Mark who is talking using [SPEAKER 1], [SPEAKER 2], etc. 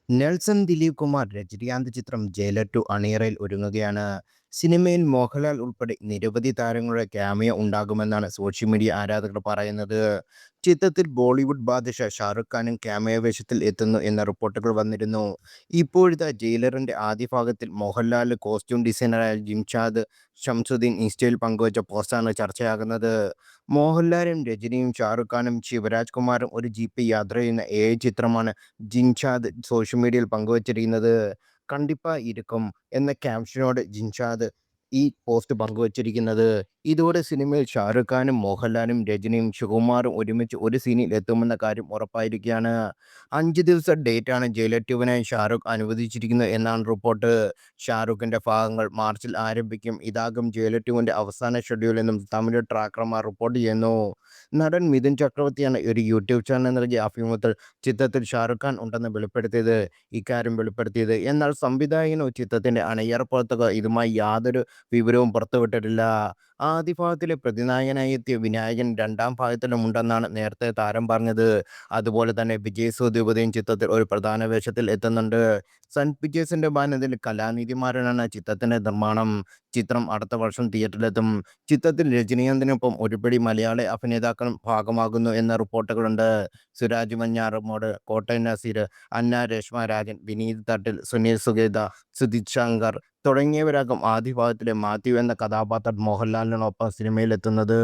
[SPEAKER 1] Nelson Dileep Kumar Rajinikanth ചിത്രം jailer 2 അണിയറയിൽ ഒരുങ്ങുകയാണ്. സിനിമയിൽ മോഹൻലാൽ ഉൾപ്പെടെ നിരവധി താരങ്ങളുടെ ക്യാമിയോ ഉണ്ടാകുമെന്നാണ് സോഷ്യൽ മീഡിയ ആരാധകർ പറയുന്നത്. ചിത്രത്തിൽ ബോളിവുഡ് ബാദ്ഷാ ഷാറുഖ് ഖാനും ക്യാമിയോ വേഷത്തിൽ എത്തുന്നു എന്ന റിപ്പോർട്ടുകൾ വന്നിരുന്നു. ഇപ്പോഴത്തെ ജയിലറിന്റെ ആദ്യ ഭാഗത്തിൽ മോഹൻലാൽ കോസ്റ്റ്യൂം ഡിസൈനറായ ജിംഷാദ് ഷംസുദ്ദീൻ ഇൻസ്റ്റയിൽ പങ്കുവച്ച പോസ്റ്റാണ് ചർച്ചയാകുന്നത്. മോഹൻലാലും രജനിയും ഷാറുഖ് ഖാനും ശിവരാജ് കുമാറും ഒരു ജീപ്പിൽ യാത്ര ചെയ്യുന്ന ചിത്രമാണ് ജിൻഷാദ് സോഷ്യൽ മീഡിയയിൽ പങ്കുവച്ചിരിക്കുന്നത്. "കണ്ടിപ്പാ ഇരിക്കും" എന്ന ക്യാപ്ഷനോടെ ജിൻഷാദ് ഈ പോസ്റ്റ് പങ്കുവച്ചിരിക്കുന്നത്. ഇതോടെ സിനിമയിൽ ഷാറുഖ് ഖാനും മോഹൻലാലും രജനിയും ശിവകുമാറും ഒരുമിച്ച് ഒരു സീനിൽ എത്തുമെന്ന കാര്യം ഉറപ്പായിരിക്കുകയാണ്. 5 ദിവസത്തെ ഡേറ്റാണ് ജയിലർ 2വിനായി ഷാറുഖ് അനുവദിച്ചിരിക്കുന്നത് എന്നാണ് റിപ്പോർട്ട്. ഷാറുഖിന്റെ ഭാഗങ്ങൾ മാർച്ചിൽ ആരംഭിക്കും. ഇതാകും ജയിലർ 2വിന്റെ അവസാന ഷെഡ്യൂൾ എന്നും തമിഴ് ട്രാക്കർമാർ റിപ്പോർട്ട് ചെയ്യുന്നു. നടൻ മിഥുൻ ചക്രവർത്തിയാണ് ഒരു യൂട്യൂബ് ചാനലിന് നൽകിയ അഭിമുഖത്തിൽ ചിത്രത്തിൽ ഷാറുഖ് ഖാൻ ഉണ്ടെന്ന് ഇക്കാര്യം വെളിപ്പെടുത്തിയത്. എന്നാൽ സംവിധായകനോ ചിത്രത്തിന്റെ അണിയറ പ്രവർത്തകരോ ഇതുമായി യാതൊരു വിവരവും പുറത്തുവിട്ടിട്ടില്ല. ആദ്യ ഭാഗത്തിലെ പ്രതിനായകനായി എത്തിയ വിനായകൻ രണ്ടാം ഭാഗത്തിലും ഉണ്ടെന്നാണ് നേരത്തെ താരം പറഞ്ഞത്. അതുപോലെ തന്നെ വിജയ് സേതുപതിയും ചിത്രത്തിൽ ഒരു പ്രധാന വേഷത്തിൽ എത്തുന്നുണ്ട്. സൺ പിക്ചേഴ്സിന്റെ ബാനറിൽ കലാനിധിമാരനാണ് ചിത്രത്തിന്റെ നിർമ്മാണം. ചിത്രം അടുത്ത വർഷം തിയേറ്ററിലെത്തും. ചിത്രത്തിൽ രജനീകാന്തിനൊപ്പം ഒരുപിടി മലയാളി അഭിനേതാക്കളും ഭാഗമാകുന്നു എന്ന റിപ്പോർട്ടുകളുണ്ട്. സുരാജ് വെഞ്ഞാറമൂട്, കോട്ടയം നസീർ, അന്ന രേഷ്മ രാജൻ, വിനീത് തട്ടിൽ, സുനിൽ സുഗീത, സുജിത് ശങ്കർ തുടങ്ങിയവരാകും ആദ്യ ഭാഗത്തിലെ മാത്യു എന്ന കഥാപാത്രം മോഹൻലാലിനൊപ്പം സിനിമയിലെത്തുന്നത്.